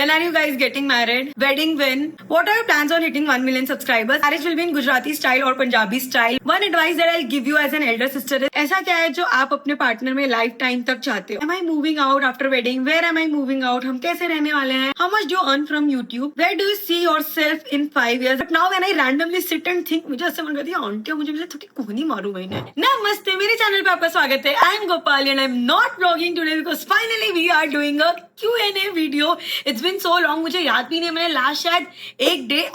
When are you guys getting married? Wedding when? What are your plans on hitting 1 million subscribers? Marriage will be in Gujarati style or Punjabi style. One advice that I'll give you as an elder sister is ऐसा क्या है जो आप अपने partner में life time तक चाहते हो? Am I moving out after wedding? Where am I moving out? हम कैसे रहने वाले हैं? How much do you earn from YouTube? Where do you see yourself in 5 years? But now when I randomly sit and think, मुझे ऐसे मन करती है आंटी मुझे थोड़ी कोहनी मारू मैंने। नमस्ते, मेरे चैनल पे आपका स्वागत है। I am Gopal and I am not vlogging today because finally we are doing a Q&A video. It's been so long, मुझे याद भी नहीं, मैंने लास्ट शायद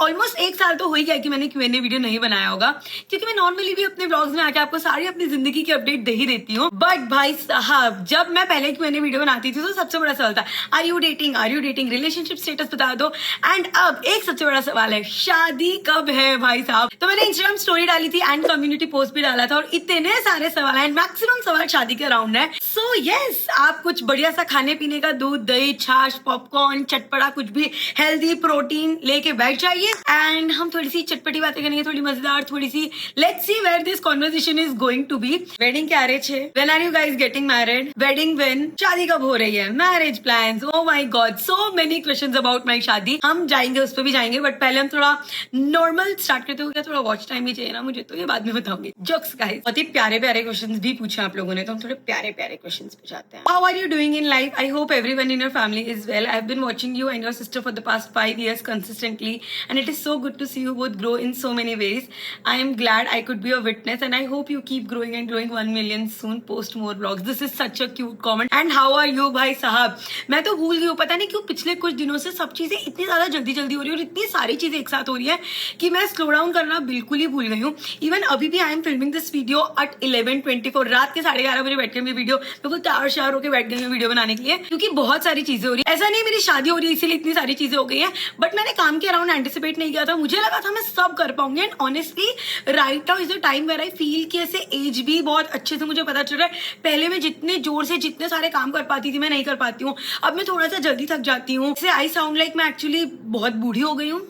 ऑलमोस्ट एक साल तो हो ही गया कि मैंने Q&A वीडियो नहीं बनाया होगा, क्योंकि मैं नॉर्मली भी अपने व्लॉग्स में आके आपको सारी अपनी जिंदगी की अपडेट दे ही देती हूँ। बट भाई साहब, जब मैं पहले Q&A वीडियो बनाती थी तो सबसे बड़ा सवाल था are you dating, relationship status बता दो। एंड अब एक सबसे बड़ा सवाल है शादी कब है भाई साहब। तो मैंने इंस्टाग्राम स्टोरी डाली थी एंड कम्युनिटी पोस्ट भी डाला था और इतने सारे सवाल है, मैक्सिमम सवाल शादी के अराउंड है। सो यस, आप कुछ बढ़िया सा खाने पीने का दूध दही छाछ पॉपकॉर्न चटपटा कुछ भी हेल्दी प्रोटीन लेके बैठ जाइए एंड हम थोड़ी सी चटपटी बातें करेंगे, थोड़ी मजेदार, थोड़ी सी let's see where this conversation is going to be. Wedding क्या रहे छे? When are you guys getting married? Wedding when? शादी कब हो रही है? Marriage plans, oh my God, so many questions about my शादी। हम जाएंगे उस पर भी जाएंगे, बट पहले हम थोड़ा नॉर्मल स्टार्ट करते हो। थोड़ा वॉच टाइम भी चाहिए ना मुझे, तो ये बाद में बताऊंगी। जोक्स गाइस, बहुत ही प्यारे प्यारे क्वेश्चंस भी पूछे आप लोगों ने, तो हम थोड़े प्यारे प्यारे क्वेश्चंस पूछाते हैं। How are you doing in life? I hope everyone in your family is well. I've been watching you and your sister for the past 5 years consistently and it is so good to see you both grow in so many ways. I am glad I could be a witness and I hope you keep growing and growing 1 million soon. Post more vlogs. This is such a cute comment. And how are you भाई साहब? मैं तो भूल गई हूँ, पता नहीं क्यों पिछले कुछ दिनों से सब चीजें इतनी ज्यादा जल्दी जल्दी हो रही है और इतनी सारी चीजें एक साथ हो रही है कि मैं स्लो डाउन करना बिल्कुल ही भूल गई हूँ। इवन अभी भी I am filming this video at 11:24 रात के 11:30 बजे बैठ के मैं वीडियो बिल्कुल तैयार होकर बैठ गई हूँ वीडियो बनाने के लिए, क्योंकि बहुत सारी चीजें हो रही है। ऐसा नहीं मेरी शादी हो रही है इसीलिए इतनी सारी चीजें हो गई हैं, बट मैंने काम के अराउंड एंटिसिपेट नहीं किया था। मुझे लगा था मैं सब कर पाऊंगी and honestly right now is the time where I feel कि ऐसे एज भी बहुत अच्छे से मुझे पता चल रहा है। पहले मैं जितने जोर से जितने सारे काम कर पाती थी मैं नहीं कर पाती हूँ, अब मैं थोड़ा सा जल्दी थक जाती हूँ। आई साउंड लाइक मैं एक्चुअली बहुत बूढ़ी हो गई हूँ।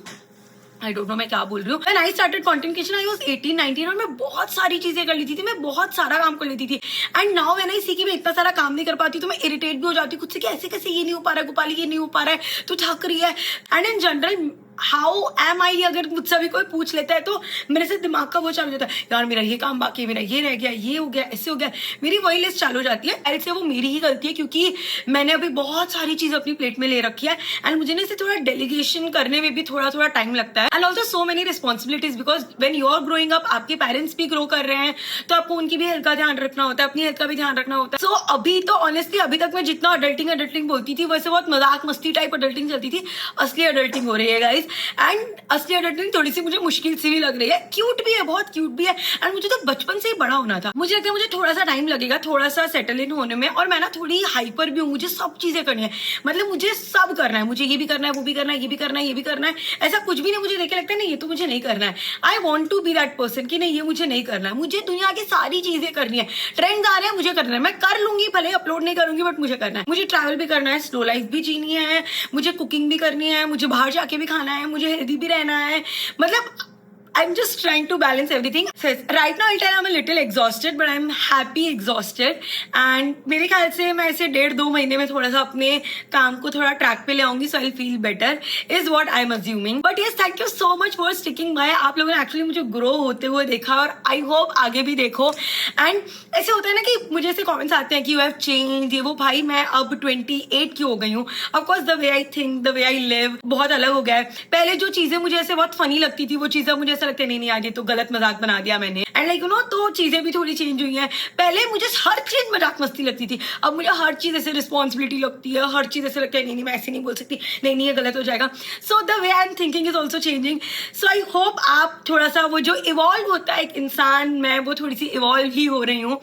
आई डोंट नो मैं क्या बोल रही हूँ। When I started content creation, I was 18-19 और मैं बहुत सारी चीजें कर लेती थी, मैं बहुत सारा काम कर लेती थी। एंड नाउ व्हेन आई सी कि मैं इतना सारा काम नहीं कर पाती तो मैं इरिटेट भी हो जाती हूँ खुद से कि ऐसे कैसे ये नहीं हो पा रहा है गोपाली, ये नहीं हो पा रहा है, तू थक रही है। And in general how am I, अगर मुझसे भी कोई पूछ लेता है तो मेरे से दिमाग का वो चालू हो जाता है, यार मेरा ये काम बाकी है, मेरा ये रह गया, ये हो गया, ऐसे हो गया, मेरी वही लिस्ट चालू हो जाती है। ऐसे वो मेरी ही गलती है क्योंकि मैंने अभी बहुत सारी चीज अपनी प्लेट में ले रखी है एंड मुझे ना इसे थोड़ा डेलीगेशन करने में भी थोड़ा थोड़ा टाइम लगता है। And also so many responsibilities because when you are growing up, आपके पेरेंट्स भी ग्रो कर रहे हैं तो आपको उनकी भी हेल्थ का ध्यान रखना होता है, अपनी हेल्थ का भी ध्यान रखना होता है। सो अभी तो ऑनेस्टली अभी तक मैं जितना अडल्टिंग बोलती थी वैसे बहुत मजाक मस्ती टाइप अडल्टिंग चलती थी, असली अडल्टिंग हो रही है गाइज। एंड असली अडल्टिंग थोड़ी सी मुझे मुश्किल सी भी लग रही है, क्यूट भी है, बहुत क्यूट भी है। एंड मुझे तो बचपन से ही बड़ा होना था। मुझे लगता है मुझे थोड़ा सा टाइम लगेगा थोड़ा सा सेटल इन होने में, और मैं ना थोड़ी हाइपर भी हूँ, मुझे सब चीजें करनी है, मतलब मुझे सब करना है, मुझे ये भी करना है, वो भी करना है, ये भी करना है, ये भी करना है। ऐसा कुछ भी नहीं मुझे देख के लगता है नहीं ये तो मुझे नहीं करना है। I want to be that person कि नहीं ये मुझे नहीं करना है, मुझे दुनिया की सारी चीजें करनी है। ट्रेंड्स आ रहे हैं मुझे करना है, मैं कर लूंगी, भले अपलोड नहीं करूंगी बट मुझे करना है। मुझे ट्रैवल भी करना है, स्लो लाइफ भी जीनी है, मुझे कुकिंग भी करनी है, मुझे बाहर जाके भी खाना है, मुझे हेल्दी भी रहना है, मतलब I'm just trying to balance everything. So right now I'll tell I'm a little exhausted, but I'm happy exhausted. And मेरे ख्याल से मैं ऐसे 1.5-2 महीने में थोड़ा सा अपने काम को थोड़ा ट्रैक पे ले आऊंगी, so I'll feel better is what I'm assuming. But yes, thank you so much for sticking by. आप लोगों ने एक्चुअली मुझे ग्रो होते हुए देखा और आई होप आगे भी देखो। एंड ऐसे होता है ना कि मुझे ऐसे कमेंट्स आते हैं कि यू हैव चेंज, ये वो। भाई मैं अब 28 की हो गई हूँ। Of course the way I think, the way I live बहुत अलग हो गया है। पहले जो चीजें मुझे ऐसे बहुत फनी लगती थी वो चीजें मुझे लगते नहीं आज ये तो गलत मजाक बना दिया मैंने। एंड लाइक यू नो, तो चीजें भी थोड़ी चेंज हुई हैं। पहले मुझे हर चीज मजाक मस्ती लगती थी, अब मुझे हर चीज ऐसे रिस्पॉन्सिबिलिटी लगती है, हर चीज ऐसे लगता है नहीं मैं ऐसे नहीं बोल सकती, नहीं ये गलत हो जाएगा। So the way I am thinking is also changing. So I hope आप थोड़ा सा वो जो इवॉल्व होता है एक इंसान, मैं वो थोड़ी सी इवॉल्व ही हो रही हूँ।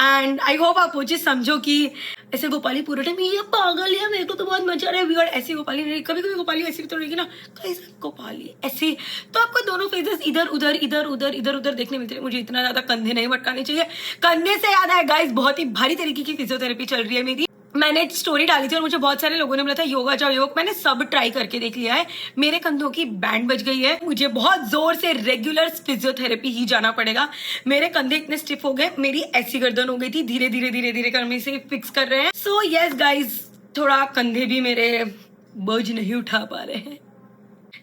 एंड आई होप आप वो चीज समझो कि ऐसे गोपाली पूरे टाइम ये पागल है, मेरे को तो बहुत मजा आ रहा है वियर्ड, ऐसी गोपाली नहीं, कभी कभी गोपाली ऐसी भी तो रहेगी ना, कैसे गोपाली ऐसे, तो आपको दोनों फेजेस इधर उधर देखने मिलते हैं। मुझे इतना ज्यादा कंधे नहीं भटकाने चाहिए। कंधे से याद है गाइस, बहुत ही भारी तरीके की फिजियोथेरेपी चल रही है मेरी। मैंने स्टोरी डाली थी और मुझे बहुत सारे लोगों ने बोला था योगा जाओ योग, मैंने सब ट्राई करके देख लिया है, मेरे कंधों की बैंड बज गई है। मुझे बहुत जोर से रेगुलर फिजियोथेरेपी ही जाना पड़ेगा। मेरे कंधे इतने स्टिफ हो गए, मेरी ऐसी गर्दन हो गई थी, धीरे धीरे कर मैं इसे फिक्स कर रहे हैं। सो यस गाइज, थोड़ा कंधे भी मेरे बोझ नहीं उठा पा रहे हैं।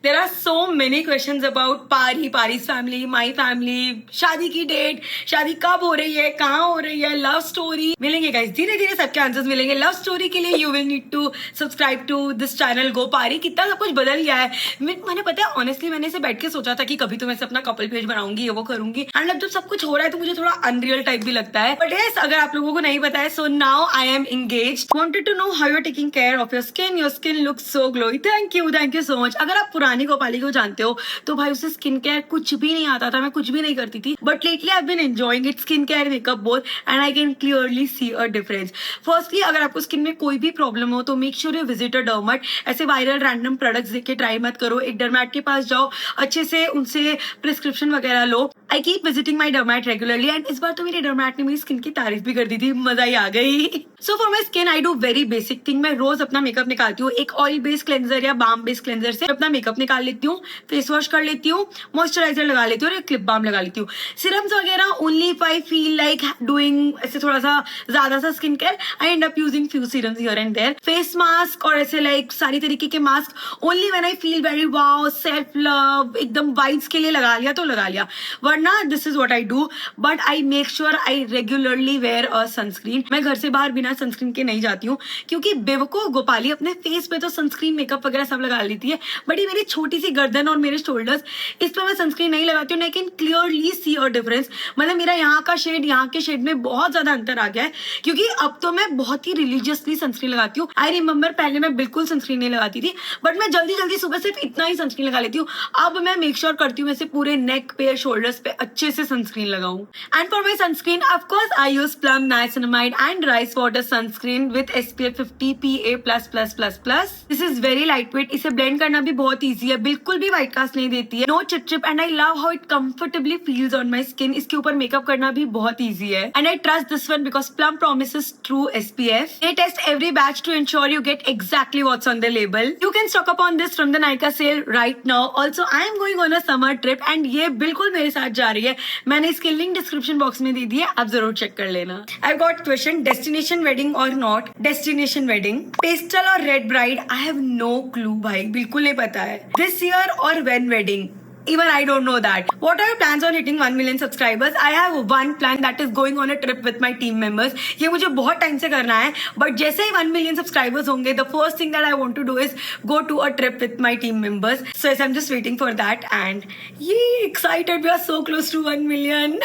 There are so many questions about Pari's family, my family, शादी की डेट, शादी कब हो रही है, कहाँ हो रही है, लव स्टोरी मिलेंगे गाइस, धीरे धीरे सबके आंसर्स मिलेंगे। लव स्टोरी के लिए you will need to subscribe to this channel Gopari. कितना सब कुछ बदल गया है। मैंने पता है ऑनेस्टली मैंने इसे बैठ के सोचा था कि कभी तो मैं अपना कपल पेज बनाऊंगी, ये वो करूंगी, एंड अब जब सब कुछ हो रहा है तो मुझे थोड़ा अनरियल टाइप भी लगता है। बट यस, अगर आप लोगों को नहीं पता है, so now I am engaged. Wanted to know how you are taking care of your skin looks so glowy. Thank you so much. अगर आप पुरानी गोपाली को जानते हो तो भाई उसे स्किन केयर कुछ भी नहीं आता था, मैं कुछ भी नहीं करती थी, but lately I been enjoying it, skin care makeup both, and I can clearly see a difference. Firstly, अगर आपको स्किन में कोई भी प्रॉब्लम हो तो make sure you visit a dermat. ऐसे वायरल रैंडम प्रोडक्ट्स देख के ट्राई मत करो। एक डर्मेट के पास जाओ, अच्छे से उनसे प्रिस्क्रिप्शन वगैरह लो। I keep visiting my dermat regularly, and इस बार तो मेरे डर्मेट ने मेरी स्किन की तारीफ भी कर दी थी, मजा ही आ गई। So for my skin I do very basic thing. मैं रोज अपना मेकअप निकालती हूँ, एक ऑयल बेस्ड क्लेंजर या बाम बेस्ड क्लेंजर से अपना मेकअप निकाल लेती हूँ, फेस वॉश कर लेती हूँ, मॉइस्चराइजर लगा लेती हूँ और एक क्लिप बाम लगा लेती हूँ। सिरम्स वगैरह only if I feel like doing ऐसे थोड़ा सा ज्यादा सा skin care, I end up using few serums here and there. Face mask और ऐसे लाइक सारी तरीके के mask only when I feel very wow, self love, एकदम वाइब्स के लिए लगा लिया तो लगा लिया, वरना this is what I do. But I make sure I regularly wear a sunscreen. मैं घर से बाहर बिना सनस्क्रीन के नहीं जाती हूँ, क्योंकि बेवकूफ गोपाली अपने फेस पे तो सनस्क्रीन मेकअप वगैरह सब लगा लेती है, बट ये मेरी छोटी सी गर्दन और मेरे शोल्डर्स, इस पर मैं सनस्क्रीन नहीं लगाती हूँ। आई can clearly see a difference. मतलब मेरा यहाँ का शेड यहाँ के शेड में बहुत ज्यादा अंतर आ गया है, क्योंकि अब तो मैं बहुत ही रिलीजियसली सनस्क्रीन लगाती हूँ। आई रिमेंबर पहले मैं बिल्कुल सनस्क्रीन नहीं लगाती थी, बट मैं जल्दी जल्दी सुबह सिर्फ इतना ही सनस्क्रीन लगा लेती हूँ। अब मैं मेक श्योर करती हूँ ऐसे पूरे नेक पे, शोल्डर्स पे अच्छे से सनस्क्रीन लगाऊं। And for my sunscreen of course I use plum niacinamide and rice water sunscreen with SPF 50 PA++++। This is very light weight. इसे ब्लेंड करना भी बहुत ईजी है, बिल्कुल भी व्हाइट कास्ट नहीं देती है, no chip, and I love how it comfortably feels on my skin. इसके ऊपर मेकअप करना भी बहुत ईजी है, and I trust this one because Plum promises true SPF. They test every batch to ensure you get exactly what's on the label. You can stock up on this from the Nykaa sale right now. Also, I am going on a summer trip and ये बिल्कुल मेरे साथ जा रही है। मैंने इसकी link description box में दे दी है, आप जरूर चेक कर लेना। I've got question, destination wedding or not? Destination wedding, pastel और red bride? I have no clue भाई, बिल्कुल नहीं पता है। This year or when wedding? Even I don't know that. What are your plans on hitting 1 million subscribers? I have one plan, that is going on a trip with my team members. ये मुझे बहुत time से करना है, but जैसे ही 1 million subscribers होंगे, the first thing that I want to do is go to a trip with my team members. So yes, I'm just waiting for that, and yay, excited. We are so close to 1 million.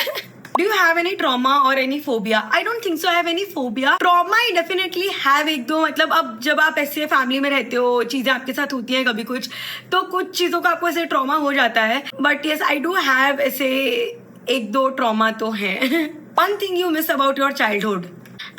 Do you have any trauma or any phobia? I don't think so I have any phobia. Trauma I definitely have एक दो, मतलब अब जब आप ऐसे family में रहते हो, चीजें आपके साथ होती हैं कभी कुछ, तो कुछ चीजों का आपको ऐसे ट्रॉमा हो जाता है, but yes I do have ऐसे एक दो ट्रॉमा तो है। One thing you miss about your childhood?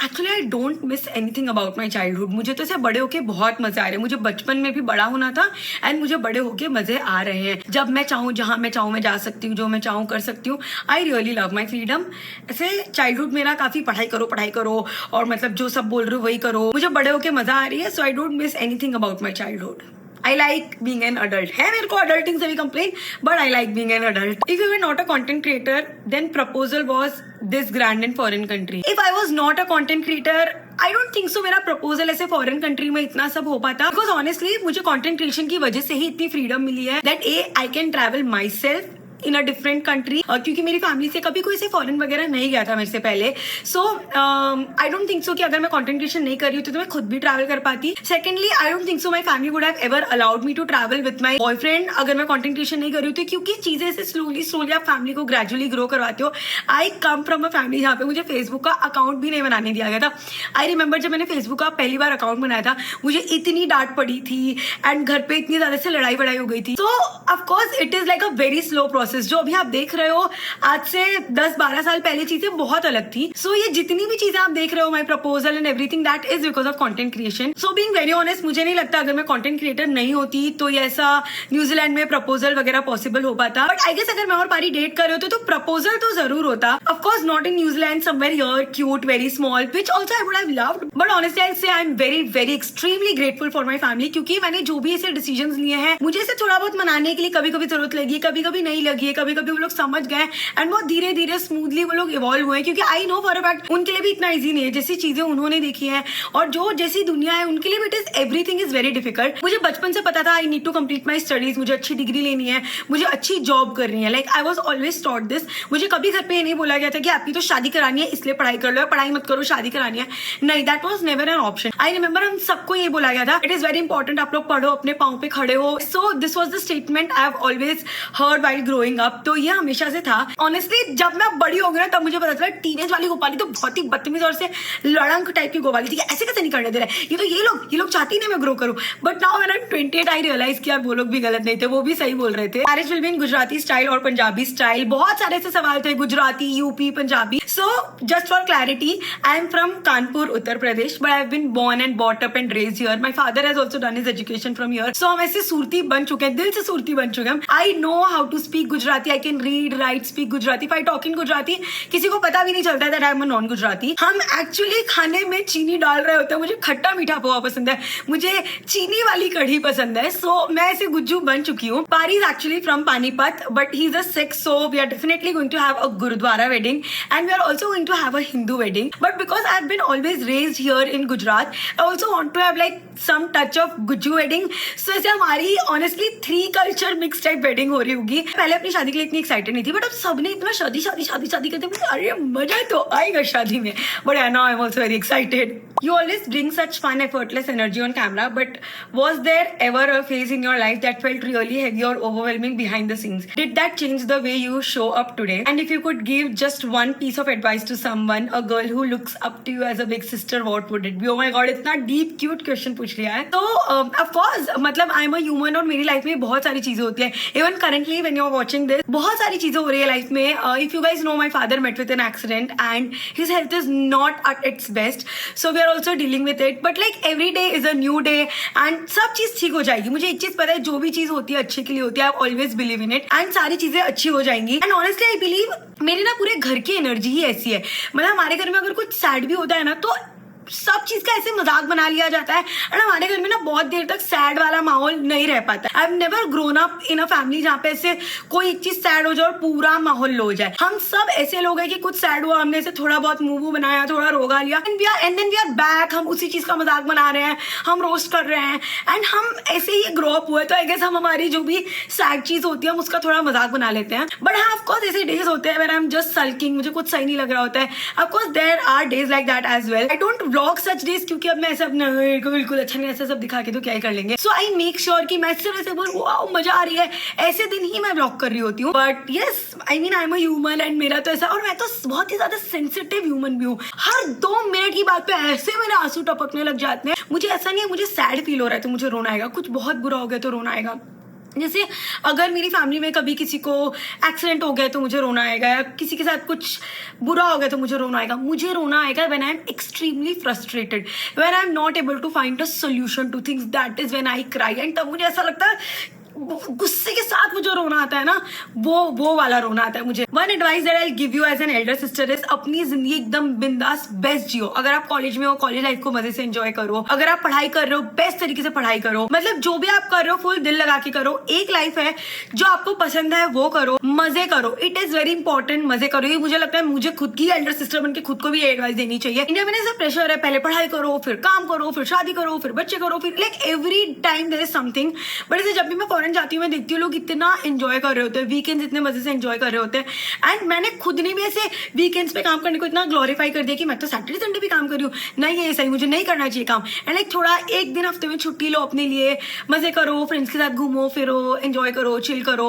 Actually I don't miss anything about my childhood. मुझे तो ऐसे बड़े होके बहुत मजे आ रहे हैं। मुझे बचपन में भी बड़ा होना था, एंड मुझे बड़े होके मजे आ रहे हैं। जब मैं चाहूँ, जहाँ मैं चाहूँ मैं जा सकती हूँ, जो मैं चाहूँ कर सकती हूँ। आई रियली लव माई फ्रीडम। ऐसे चाइल्डहुड मेरा काफी पढ़ाई करो और मतलब जो सब बोल रहे हो वही करो। मुझे बड़े होके मजा आ रही है, so I don't miss anything about my childhood. I like being an adult. है मेरे को adulting से भी complain, but I like being an adult. If you were not a content creator, then proposal was this grand in foreign country. If I was not a content creator, I don't think so मेरा proposal ऐसे foreign country में इतना सब हो पाता, because honestly मुझे content creation की वजह से ही इतनी freedom मिली है that I can travel myself in a different country, क्योंकि मेरी फैमिली से कभी कोई से फॉरेन वगैरह नहीं गया था मेरे से पहले। सो आई डोंट थिंक सो कि अगर मैं कंटेंट क्रिएशन नहीं कर रही होती तो मैं खुद भी ट्रैवल कर पाती। Secondly, I don't think so my family would have ever allowed me to travel with my boyfriend अगर मैं कंटेंट क्रिएशन नहीं कर रही होती, क्योंकि चीजें से स्लोली आप फैमिली को ग्रेजुअली ग्रो करवाते हो। आई कम फ्रॉम अ फैमिली जहाँ पे मुझे फेसबुक का अकाउंट भी नहीं बनाने दिया गया था। आई रिमेंबर जब मैंने फेसबुक का पहली बार अकाउंट बनाया था, मुझे इतनी डांट पड़ी थी, एंड घर पे इतनी ज्यादा से लड़ाई वड़ाई हो गई थी। So of course it is like a very slow process. जो अभी आप देख रहे हो, आज से 10-12 साल पहले चीजें बहुत अलग थी। सो ये जितनी भी चीजें आप देख रहे हो, माई proposal and everything, that is because of content creation. So being very honest, मुझे नहीं लगता अगर मैं कंटेंट क्रिएटर नहीं होती तो ये ऐसा न्यूजीलैंड में प्रपोजल वगैरह पॉसिबल हो पाता। बट आई गेस अगर मैं और पारी डेट कर रहे होते तो प्रपोजल तो जरूर होता। Of course not in New Zealand, somewhere here, cute, very small, which also I would have loved. But honestly I say I am very extremely grateful for my family, क्योंकि मैंने जो भी ऐसे डिसीजंस लिए हैं, मुझे इसे थोड़ा बहुत मनाने के लिए कभी कभी जरूरत लगी, कभी कभी नहीं लगी। लगी है, कभी कभी वो लोग समझ गए एंड बहुत धीरे धीरे स्मूथली वो लोग इवॉल्व हुए, क्योंकि I know for a fact उनके लिए भी इतना ईजी नहीं है जैसी चीजें उन्होंने देखी है और जो जैसी दुनिया है उनके लिए it is everything is very difficult. मुझे बचपन से पता था I need to complete my studies, मुझे अच्छी डिग्री लेनी है, मुझे अच्छी जॉब करनी है, like I was always taught this. मुझे कभी घर पे ये नहीं बोला गया था कि आपकी तो शादी करानी है इसलिए पढ़ाई कर लो, या पढ़ाई मत करो शादी करानी है, नहीं, that was never an option. I remember हम सबको ये बोला गया था इट इज वेरी इंपॉर्टेंट आप लोग पढ़ो, अपने पाँव पे खड़े हो। So this was the statement I have always heard while growing up. तो ये हमेशा से था। ऑनेस्टली जब मैं बड़ी हो गई ना तब मुझे पता चला टीनेज वाली गोपाली तो बहुत ही बदतमीज और से लड़ंक टाइप की गोपाली थी, ऐसे कैसे नहीं करने दे रहे, ये तो ये लोग चाहती नहीं मैं ग्रो करूं। But now when I 28 I realise कि यार वो लोग भी गलत नहीं थे, वो भी सही बोल रहे थे। Marriage will be in Gujarati style और पंजाबी स्टाइल। बहुत सारे ऐसे सवाल थे, Gujarati, UP, Punjabi. So just for clarity, I am from Kanpur, Uttar Pradesh, but I have been born and brought up and raised here. My father has also done his education from here. So हम ऐसे सूरती बन चुके हैं, दिल से सूरती बन चुके हैं। I know how to speak Gujarati. I can read, write, speak Gujarati. If I talk in Gujarati, किसी को पता भी नहीं चलता that I am a non-Gujarati. हम एक्चुअली खाने में चीनी डाल रहे होते हैं। मुझे खट्टा मीठा पोहा पसंद है, मुझे चीनी वाली कढ़ी पसंद है। So मैं ऐसे गुज्जू बन चुकी हूँ। Pari is actually from Panipat, but he's a Sikh, so we are definitely going to have a Gurudwara wedding, and we are also going to have a Hindu wedding. But because I've been always raised here in Gujarat, I also want to have like some touch of Guju wedding. So ऐसे हमारी honestly 3 culture mix type wedding हो रही होगी। पहले अपनी शादी के लिए इतनी एक्साइटेड नहीं थी, बट अब सबने इतना शादी शादी शादी शादी करते हैं, अरे मजा तो आएगा शादी में। But yeah, now I'm also very excited. You always bring such fun, effortless energy on camera, but was there ever a phase in your life that felt really heavy or overwhelming behind the scenes? Did that change the way you show up today? And if you could give just one piece of advice to someone, a girl who looks up to you as a big sister, what would it be? Oh my god, इतना deep cute question पूछ लिया है। तो of course मतलब I am a human और मेरी life में बहुत सारी चीजें होती है। Even currently when you are watching this, बहुत सारी चीजें हो रही है लाइफ में। If you guys know, my father met with an accident and his health is not at its best, so we are also dealing with it. But like every day is a new day and सब चीज ठीक हो जाएगी। मुझे एक चीज पता है, जो भी चीज होती है अच्छे के लिए होती है। I always believe in it and सारी चीजें अच्छी हो जाएंगी। And honestly I believe मेरे ना पूरे घर की एनर्जी ही ऐसी है। मतलब हमारे घर में अगर कुछ सैड भी होता है ना तो सब चीज का ऐसे मजाक बना लिया जाता है। और हमारे घर में ना बहुत देर तक सैड वाला माहौल नहीं रह पाता। I have never grown up in a family जहाँ पे ऐसे कोई एक चीज सैड हो जाए और पूरा माहौल लो हो जाए। हम सब ऐसे लोग हैं कि कुछ सैड हुआ, हमने ऐसे थोड़ा बहुत मूव बनाया, थोड़ा रोगा लिया, and then we are back. हम उसी चीज का मजाक बना रहे हैं, हम रोस्ट कर रहे हैं, एंड हम ऐसे ही ग्रो अप हुए। तो आई गेस हम हमारी जो भी सैड चीज होती है हम उसका थोड़ा मजाक बना लेते हैं। बट हाँ, ऑफकोर्स ऐसे डेज होते हैं when I am just sulking, मुझे कुछ सही नहीं लग रहा होता है। Of course there are days like that as well. I don't vlog such days, क्योंकि अब मैं ऐसा अपना बिल्कुल अच्छा नहीं, ऐसा सब दिखा के तो क्या ही कर लेंगे। सो आई मेक श्योर कि मैं सिर्फ ऐसे बोल वाओ मजा आ रही है, ऐसे दिन ही मैं व्लॉग कर रही होती हूँ। But yes, I mean I am a human and मेरा तो ऐसा, और मैं तो बहुत ही ज्यादा सेंसिटिव ह्यूमन भी हूँ। हर 2 मिनट की बात पे ऐसे मेरे आंसू टपकने लग जाते हैं। मुझे ऐसा नहीं है मुझे सैड फील हो रहा है तो मुझे रोना आएगा, कुछ बहुत बुरा हो गया तो रोना आएगा। जैसे अगर मेरी फैमिली में कभी किसी को एक्सीडेंट हो गया तो मुझे रोना आएगा, या किसी के साथ कुछ बुरा हो गया तो मुझे रोना आएगा। मुझे रोना आएगा when I am extremely frustrated, when I am not able to find a solution to things, that is when I cry. And तब मुझे ऐसा लगता है गुस्से के साथ मुझे रोना आता है ना, वो वाला रोना आता है मुझे। One advice that I give you as an elder sister is अपनी जिंदगी एकदम बिंदास बेस्ट जियो। अगर आप कॉलेज में हो, कॉलेज लाइफ को मजे से एंजॉय करो। अगर आप पढ़ाई कर रहे हो, बेस्ट तरीके से पढ़ाई करो। मतलब जो भी आप कर रहे हो फुल दिल लगा के करो। एक लाइफ है, जो आपको पसंद है वो करो, मजे करो। इट इज वेरी इंपॉर्टेंट, मजे करो। ये मुझे लगता है मुझे खुद की एल्डर सिस्टर बनकर खुद को भी एडवाइस देनी चाहिए। इंडिया में ऐसा प्रेशर है, पहले पढ़ाई करो, फिर काम करो, फिर शादी करो, फिर बच्चे करो, फिर like every time there is something. But ऐसे जब भी मैं फॉरेन जाती हूँ मैं देखती हूँ लोग इतना एंजॉय कर रहे होते हैं, वीकेंड्स इतने मजे से एंजॉय कर रहे होते हैं। एंड मैंने खुद ने भी ऐसे वीकेंड्स पे काम करने को इतना ग्लोरीफाई कर दिया कि मैं तो सैटरडे संडे भी काम कर रही हूँ। नहीं, ये सही, मुझे नहीं करना चाहिए काम। एंड लाइक थोड़ा एक दिन हफ्ते में छुट्टी लो अपने लिए, मजे करो, फ्रेंड्स के साथ घूमो फिरो, एंजॉय करो, चिल करो।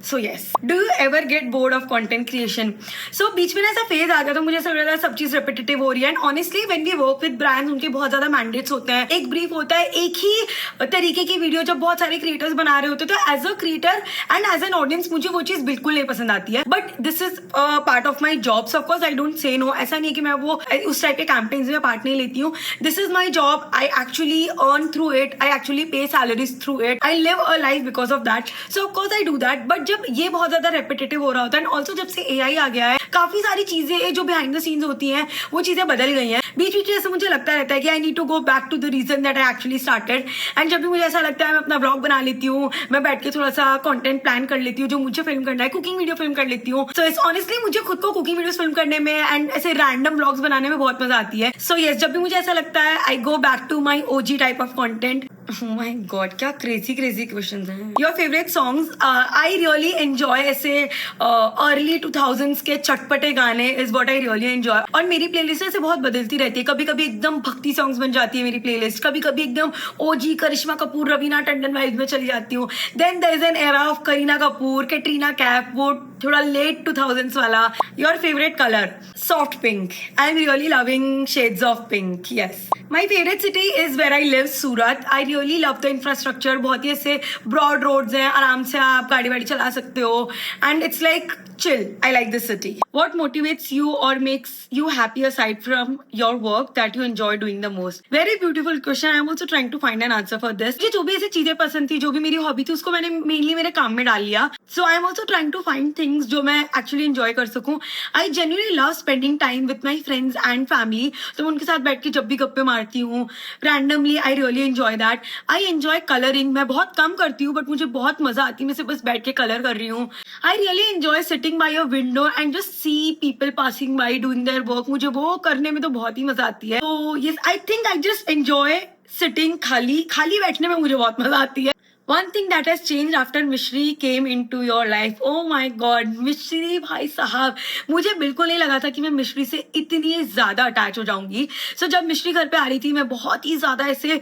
So yes, do you ever get bored of content creation? So बीच में ऐसा फेज आ गया तो मुझे ऐसा लग रहा था सब चीज रिपीटेटिव हो रही है। And honestly when we work with brands, उनके बहुत ज्यादा मैंडेट्स होते हैं, एक ब्रीफ होता है, एक ही तरीके की वीडियो जब बहुत सारे क्रिएटर्स बना रहे होते हैं, तो as a creator and as an audience मुझे वो चीज बिल्कुल नहीं पसंद आती है। But this is part of my job, of course I don't say no. ऐसा नहीं है कि मैं वो उस टाइप के कैंपेन्स में पार्ट नहीं लेती हूँ। This is my job, I actually earn through it, I actually pay salaries through it, I live a life because of that. So of course I do that. But जब ये बहुत ज्यादा repetitive हो रहा होता है, एंड ऑल्सो जब से AI आ गया है, काफी सारी चीजें जो बिहाइंड द सीन्स होती हैं वो चीजें बदल गई हैं। बीच बीच में ऐसा मुझे लगता रहता है कि I need to go back to the reason that I actually started. And जब भी मुझे ऐसा लगता है मैं अपना ब्लॉग बना लेती हूँ, मैं बैठ के थोड़ा सा कंटेंट प्लान कर लेती हूँ जो मुझे फिल्म करना है, कुकिंग वीडियो फिल्म कर लेती हूँ। सो ऑनेस्टली मुझे खुद को कुकिंग वीडियोस फिल्म करने में एंड ऐसे रैंडम व्लॉग्स बनाने में बहुत मजा आती है। सो यस, जब भी मुझे ऐसा लगता है I go back to my OG type of content. My God, क्या क्रेजी क्वेश्चंस हैं। Your favourite songs? I really enjoy ऐसे अर्ली 2000s के चटपटे गाने is what I really enjoy. और मेरी प्लेलिस्ट ऐसे बहुत बदलती रहती है, कभी कभी एकदम भक्ति सॉन्ग्स बन जाती है मेरी प्लेलिस्ट, कभी कभी एकदम ओजी करिश्मा कपूर रवीना टंडन वाइब्स में चली जाती हूँ। Then there is an era of Kareena Kapoor, Katrina Kaif, वो थोड़ा लेट 2000s वाला। Your favourite colour? Soft pink. I am really loving shades of pink. Yes, my favourite city is where I live, Surat. I really love the infrastructure, बहुत ही ऐसे broad roads हैं, आराम से आप गाड़ी वाड़ी चला सकते हो and it's like chill. I like this city. What motivates you or makes you happy aside from your work that you enjoy doing the most? Very beautiful question. I am also trying to find an answer for this. मुझे जो भी ऐसी चीजें पसंद थी, जो भी मेरी हॉबी थी, उसको मैंने मेनली मेरे काम में डाल लिया. So I am also trying to find things जो मैं actually enjoy कर सकूं. I genuinely love spending time with my friends and family. तो मैं उनके साथ बैठ के जब भी गप्पे मारती हूँ randomly, I really enjoy that. I enjoy coloring. मैं बहुत कम करती हूँ but मुझे बहुत मजा आती है, मैं सिर्फ बस बैठ के कलर कर रही हूँ. I really enjoy sitting by a window and just see people passing by doing their work. मुझे वो करने में तो बहुत ही मजा आती है. तो yes, I think I just enjoy sitting खाली बैठने में मुझे बहुत मजा आती है. One thing that has changed after मिश्री came into your life. Oh my God, मिश्री भाई साहब, मुझे बिल्कुल नहीं लगा था कि मैं मिश्री से इतनी ज्यादा अटैच हो जाऊंगी. So जब मिश्री घर पे आ रही थी, मैं बहुत ही ज्यादा ऐसे,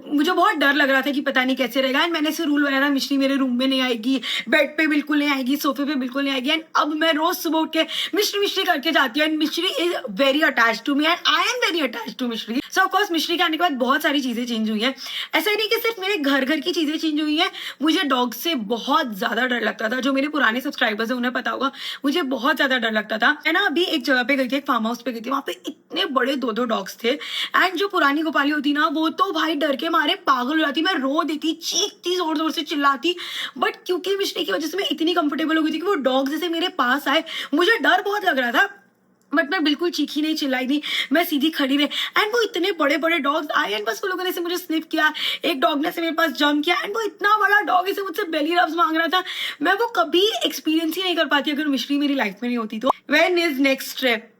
मुझे बहुत डर लग रहा था कि पता नहीं कैसे रहेगा. एंड मैंने ऐसे रूल बनाया, मिश्री मेरे रूम में नहीं आएगी, बेड पे बिल्कुल नहीं आएगी, सोफे पे बिल्कुल नहीं आएगी. एंड अब मैं रोज सुबह उठ के मिश्री करके जाती हूँ. And Mishri is very attach to me and I am very attach to Mishri. So of course मिश्री के आने के बाद बहुत सारी चीजें चेंज हुई है. ऐसा नहीं कि सिर्फ मेरे घर की चीजें चेंज हुई है. मुझे डॉग से बहुत ज्यादा डर लगता था. जो मेरे पुराने सब्सक्राइबर्स हैं उन्हें पता होगा, मुझे बहुत ज्यादा डर लगता था. मैं ना अभी एक जगह पे गई थी, एक फार्म हाउस पे गई थी, वहां पे इतने बड़े 2 डॉग्स थे. एंड जो पुरानी गोपाली होती ना, वो तो भाई डर के मारे पागल हो जाती. मैं रो देती, चीखती, जोर से चिल्लाती. बट क्योंकि मिश्री की वजह से मैं इतनी कंफर्टेबल हो गई थी कि वो डॉग जैसे मेरे पास आए, मुझे डर बहुत लग रहा था बट मैं बिल्कुल चीखी नहीं, चिल्लाई नहीं, मैं सीधी खड़ी रही. एंड वो इतने बड़े डॉग्स आए एंड बस वो लोगों ने से मुझे स्निफ किया. एक डॉग ने से मेरे पास जंप किया एंड वो इतना बड़ा डॉग इसे मुझसे बेली रब्स मांग रहा था. मैं वो कभी एक्सपीरियंस ही नहीं कर पाती अगर मिश्री मेरी लाइफ में नहीं होती. तो when is next trip?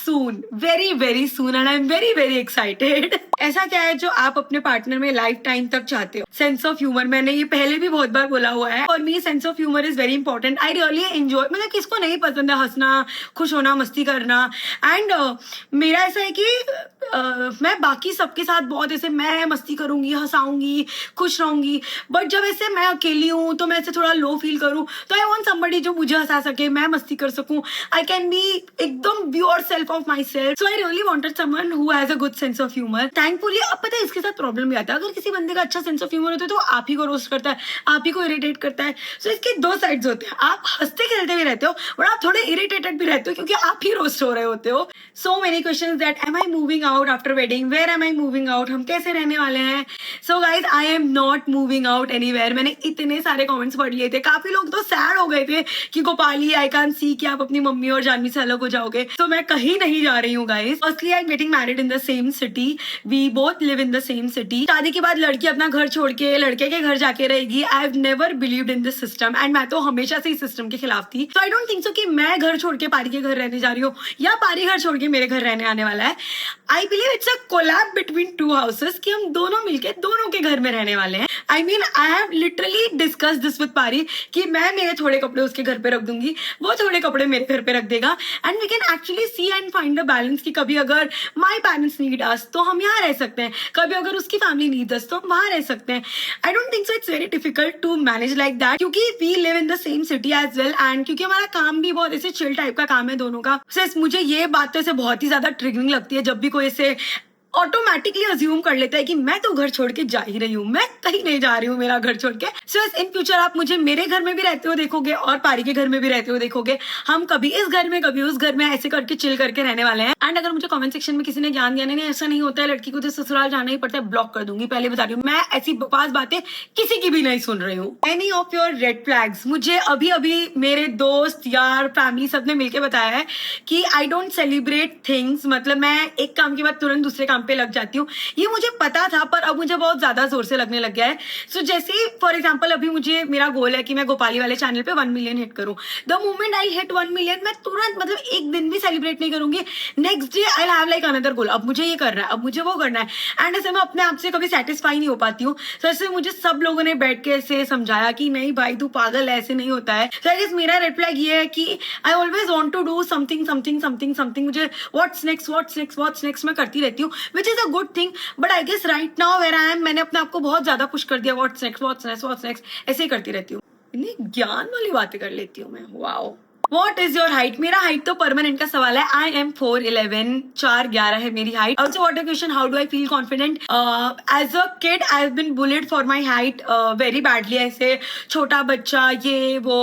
Soon, very soon, and I'm very excited. ऐसा क्या है जो आप अपने पार्टनर में लाइफ टाइम तक चाहते हो? Sense of humour. मैंने ये पहले भी बहुत बार बोला हुआ है. और me sense of humour is very important. I really enjoy, मतलब किसको नहीं पसंद है हंसना, खुश होना, मस्ती करना. एंड मेरा ऐसा है कि मैं बाकी सबके साथ बहुत ऐसे मैं मस्ती करूंगी, हंसाऊंगी, खुश रहूंगी. बट जब ऐसे मैं अकेली हूँ तो मैं ऐसे थोड़ा लो फील करूँ, तो आई वॉन्ट समबडी जो मुझे हंसा सके, मैं मस्ती कर सकूं. आई कैन बी एकदम pure self of my self. So I really wanted someone who has a good sense of humour. Thankfully अब पता है इसके साथ प्रॉब्लम भी आता है. अगर किसी बंदे का अच्छा सेंस ऑफ ह्यूमर होता है तो आप ही को रोस्ट करता है, आप ही को इरिटेट करता है. सो इसके 2 साइड्स होते हैं. आप हंसते खेलते भी रहते हो और आप थोड़े इरिटेटेड भी रहते हो क्योंकि आप ही रोस्ट हो रहे होते हो. So many questions that am I moving out after wedding, where am I moving out, हम कैसे रहने वाले हैं. So guys, I am not moving out anywhere. मैंने इतने सारे कमेंट्स पढ़ लिए थे, काफी लोग तो सैड हो गए थे कि गोपाली आई कैन सी कि आप अपनी मम्मी और जानवी से अलग हो जाओगे. तो मैं कहीं नहीं जा रही हूँ guys. Firstly I am getting married in the same city, we both live in the same city. शादी के बाद लड़की अपना घर छोड़ के लड़के के घर जाके रहेगी. I have never believed in this system and मैं तो हमेशा से इस सिस्टम के खिलाफ थी. सो आई डोंट थिंक सो कि मैं घर छोड़ के पारी के घर रहने जा रही हूँ या पारी घर छोड़ के मेरे घर रहने आने वाला है. I believe it's a collab between 2 houses कि हम दोनों मिलके दोनों के घर में रहने वाले हैं. I mean I have literally discuss this with पारी कि मैं मेरे थोड़े कपड़े उसके घर पे रख दूंगी, वो थोड़े कपड़े मेरे घर पे रख देगा. And we can actually see and find the balance कि कभी अगर माई पेरेंट्स नीड अस तो हम यहाँ रह सकते हैं, कभी अगर उसकी फैमिली नीड अस तो हम वहां रह सकते हैं. I don't think so it's very difficult to manage like that क्योंकि we live in the same city as well. And क्योंकि हमारा काम भी बहुत ऐसे चिल टाइप का काम है दोनों का. मुझे ये बात तो ऐसे बहुत ही ज्यादा ट्रिगरिंग लगती है जब भी कोई ऐसे ऑटोमेटिकली अज्यूम कर लेता है कि मैं तो घर छोड़ के जा ही रही हूँ, मैं कहीं नहीं जा रही हूँ मेरा घर छोड़ के. सो इन फ्यूचर आप मुझे मेरे घर में भी रहते हो देखोगे और पारी के घर में भी रहते हो देखोगे. हम कभी इस घर में कभी उस घर में ऐसे करके चिल करके रहने वाले हैं. एंड अगर मुझे कमेंट सेक्शन में किसी ने ज्ञान दिया नहीं ऐसा नहीं होता है, लड़की को तो ससुराल जाना ही पड़ता है, ब्लॉक कर दूंगी. पहले बता रही हूँ, मैं ऐसी बकवास बातें किसी की भी नहीं सुन रही हूँ. Any of your red flags? मुझे अभी मेरे दोस्त यार फैमिली सबने मिलकर बताया है कि आई डोंट सेलिब्रेट थिंग्स. मतलब मैं एक काम के बाद तुरंत दूसरे काम पे लग जाती हूँ। ये मुझे पता था पर अब मुझे बहुत ज्यादा जोर से लगने लग गया है। सो जैसे फॉर एग्जाम्पल अभी मुझे मेरा गोल है कि मैं गोपाली वाले चैनल पे 1 मिलियन हिट करूँ। The moment I hit 1 million मैं तुरंत मतलब एक दिन भी सेलिब्रेट नहीं करूंगी, next day I have like another goal, अब मुझे ये करना है, अब मुझे वो करना है। एंड ऐसे मैं अपने आप से कभी सेटिस्फाई नहीं हो पाती हूँ। तो ऐसे मुझे सब लोगों ने बैठ के ऐसे समझाया कि नहीं भाई तू पागल है, ऐसे नहीं होता है। तो आई गेस मेरा रेड फ्लैग ये है कि I always want to do something something something something, मुझे what's next what's next what's next मैं करती रहती हूँ, which is a good thing. But I guess right now where I am, मैंने अपने आप को बहुत ज्यादा पुश कर दिया, what's next what's next what's next, ऐसे ही करती रहती हूँ। इतनी ज्ञान वाली बातें कर लेती हूँ मैं, wow. What is your height? मेरा हाइट तो परमानेंट का सवाल है। I am 4'11", 4'11" है मेरी height. Also what a question, how do I feel confident? As a kid I have been bullied for my height very badly। ऐसे छोटा बच्चा, ये वो,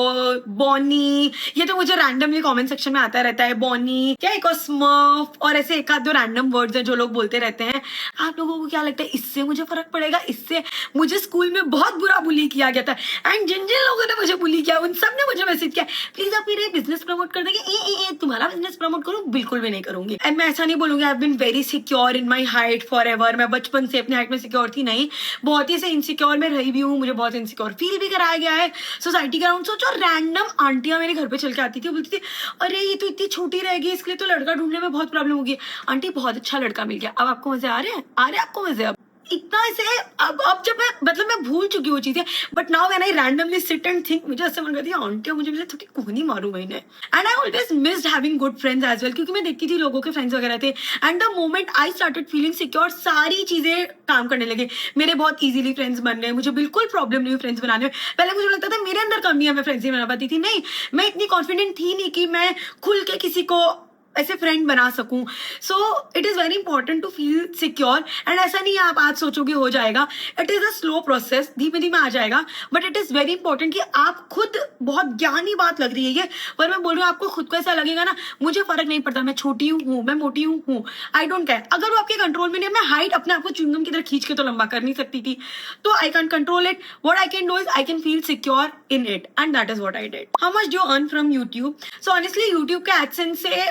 बॉनी, ये तो मुझे रैंडमली कमेंट सेक्शन में आता रहता है, बॉनी क्या, एक और स्मर्फ, और ऐसे एक आध दो रैंडम वर्ड्स है जो लोग बोलते रहते हैं। आप लोगों को क्या लगता है इससे मुझे फर्क पड़ेगा? इससे मुझे स्कूल में बहुत बुरा बुली किया गया था, एंड जिन जिन लोगों ने मुझे बुली किया उन सब ने मुझे मैसेज किया प्लीज आप मेरे बिजनेस प्रमोट कर देंगे। तुम्हारा बिजनेस प्रमोट करूं? बिल्कुल भी नहीं करूंगी। एंड मैं ऐसा नहीं बोलूंगी I have been very secure in my height forever. मैं बचपन से अपनी हाइट में सिक्योर थी, नहीं, बहुत ही से इनसिक्योर में रही भी हूँ, मुझे बहुत इनसिक्योर फील भी कराया गया है सोसाइटी के अराउंड। सोचो रैंडम आंटियां मेरे घर पे चल के आती थी, बोलती थी अरे ये तो इतनी छोटी रहेगी, इसके लिए तो लड़का ढूंढने में बहुत प्रॉब्लम होगी। आंटी बहुत अच्छा लड़का मिल गया, अब आपको मजे आ रहे हैं? आ रहे आपको मजे? अब इतना ऐसे अब जब मैं भूल चुकी हूँ चीजें, but now when I randomly sit and think, मुझे ऐसे मन करती है आंटी मुझे थोड़ी कोहनी मारू मैंने। And I always missed having good friends as well, क्योंकि मैं देखती थी लोगों के फ्रेंड्स वगैरह थे, and the moment I started feeling secure सारी चीजें काम करने लगे। मेरे बहुत इजीली फ्रेंड्स बन रहे, मुझे बिल्कुल प्रॉब्लम नहीं हुई फ्रेंड्स बनाने में। पहले मुझे लगता था मेरे अंदर कमी है, मैं फ्रेंड्स नहीं बना पाती थी। नहीं, मैं इतनी कॉन्फिडेंट थी नहीं कि मैं खुल के किसी को ऐसे फ्रेंड बना सकूं। So it is very important to feel secure. And ऐसा नहीं है आप आज सोचोगे हो जाएगा, it is a slow process, धीमे धीमे आ जाएगा। But it is very important कि आप खुद, बहुत ज्ञानी बात लग रही है ये, पर मैं बोल रही हूँ आपको खुद को ऐसा लगेगा ना, मुझे फर्क नहीं पड़ता, मैं छोटी हूँ, मैं मोटी हूँ, आई डोंट केयर। अगर वो आपके कंट्रोल में नहीं है, मैं हाइट अपने आप को च्युइंगम की तरह खींच के तो लंबा कर नहीं सकती थी, तो I can control it. What I can do is I can feel secure in it, and that is what I did. How much do you earn from YouTube? So honestly YouTube के AdSense से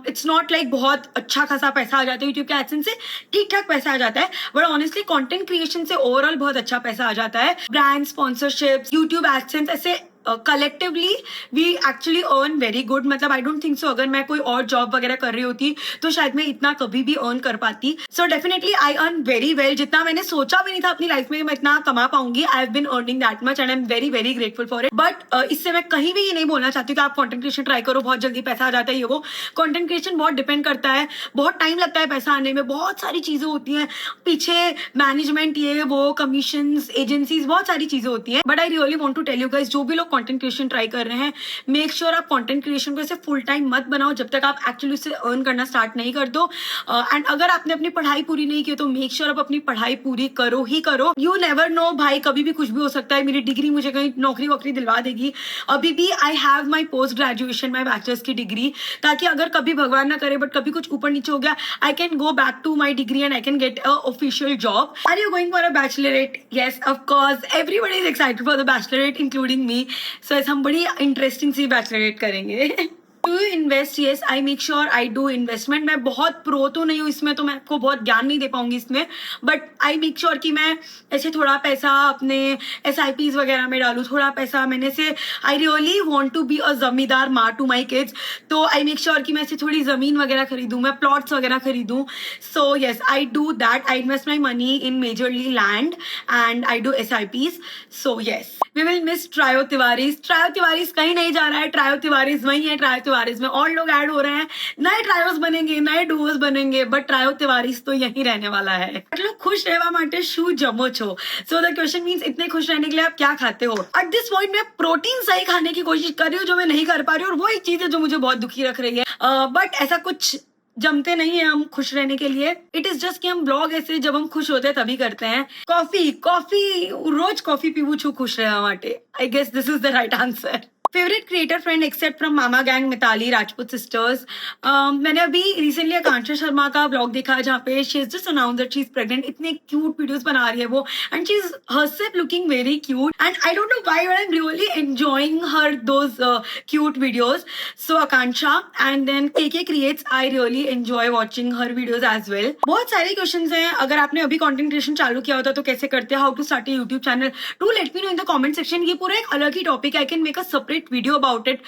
it's not like बहुत अच्छा खासा पैसा आ जाता है। YouTube के एडसेंस से ठीक ठाक पैसा आ जाता है, बट ऑनेस्टली कंटेंट क्रिएशन से ओवरऑल बहुत अच्छा पैसा आ जाता है। ब्रांड स्पॉन्सरशिप, यूट्यूब एडसेंस, ऐसे collectively we actually earn very good. मतलब आई डोंट थिंक सो अगर मैं कोई और जॉब वगैरह कर रही होती तो शायद मैं इतना कभी भी अर्न कर पाती। So definitely I earn very well, जितना मैंने सोचा भी नहीं था अपनी लाइफ में कि मैं इतना कमा पाऊंगी। I have been earning that much and I am very very grateful for it. But इससे मैं कहीं भी ये नहीं बोलना चाहती कि आप कंटेंट क्रिएशन ट्राई करो, बहुत जल्दी पैसा आ जाता है, ये वो। कंटेंट क्रिएशन बहुत डिपेंड करता है, बहुत टाइम लगता है पैसा आने में, बहुत सारी चीजें होती हैं पीछे, मैनेजमेंट, ये वो, कमीशंस, एजेंसीज, बहुत सारी चीजें होती हैं। But I really want to tell you guys, जो भी लोग कंटेंट क्रिएशन ट्राई कर रहे हैं, मेक श्योर आप कंटेंट क्रिएशन को ऐसे फुल टाइम मत बनाओ जब तक आप एक्चुअली उससे अर्न करना स्टार्ट नहीं कर दो। एंड अगर आपने अपनी पढ़ाई पूरी नहीं की तो मेक श्योर आप अपनी पढ़ाई पूरी करो ही करो। यू नेवर नो भाई, कभी भी कुछ भी हो सकता है। मेरी डिग्री मुझे कहीं नौकरी वोकरी दिलवा देगी। अभी भी I have my post graduation, my bachelors की डिग्री, ताकि अगर कभी भगवान ना करे बट कभी कुछ ऊपर नीचे हो गया, I can go back to my degree and I can get a official job. Are you going for a bachelorette? Yes of course, everybody is excited for the bachelorette including me. So हम बड़ी interesting सी bachelorette करेंगे। Do you invest? Yes, I make sure I do investment. मैं बहुत pro तो नहीं हूँ इसमें, तो मैं आपको बहुत ज्ञान नहीं दे पाऊंगी इसमें, बट आई मेक श्योर कि मैं ऐसे थोड़ा पैसा अपने SIPs वगैरह में डालूँ, थोड़ा पैसा मैंने से, I really want to be a zamindar maa to my kids. तो आई मेक श्योर कि मैं ऐसे थोड़ी जमीन वगैरह खरीदूँ, मैं प्लॉट्स वगैरह खरीदूँ। So yes, I do that. I invest my money in majorly land and I do SIPs। So yes, we will miss trio Tiwaris. Trio Tiwaris कहीं नहीं जा रहा है, ट्रायो तिवारीज वही है। ट्रायो तिवारीज में और लोग ऐड हो रहे हैं, नए ट्रायोस बनेंगे, नए डुओस बनेंगे, बट ट्रायो तिवारीज तो यही रहने वाला है। मतलब खुश रहवा माटे शू जमो छो। सो द क्वेश्चन मींस इतने खुश रहने के लिए आप क्या खाते हो? एट दिस पॉइंट मैं प्रोटीन सही खाने की कोशिश कर रही हूँ, जो मैं नहीं कर पा रही हूँ, और वो एक चीज है जो मुझे बहुत दुखी रख रही है। बट ऐसा कुछ जमते नहीं है हम खुश रहने के लिए। इट इज जस्ट कि हम ब्लॉग ऐसे जब हम खुश होते हैं तभी करते हैं। कॉफी रोज कॉफी पीवू छू खुश रहे माटे। I guess this is the right answer. Favourite creator friend except from मामा गैंग मिताली राजपूत सिस्टर्स। मैंने अभी रिसेंटली आकांक्षा शर्मा का ब्लॉग देखा जहाँ पे she is just announce that she is pregnant. इतने क्यूट वीडियोस बना रही है वो and she is herself looking very cute and I don't know why but I am really enjoying her those cute videos. So Akanksha and then KK creates, I really enjoy watching her videos as well. बहुत सारे questions हैं, अगर आपने अभी content creation चालू किया होता तो कैसे करते हैं, how to start a YouTube channel, do let me know in the comment section. ये पूरा एक अलग ही topic, I can make a separate video about it,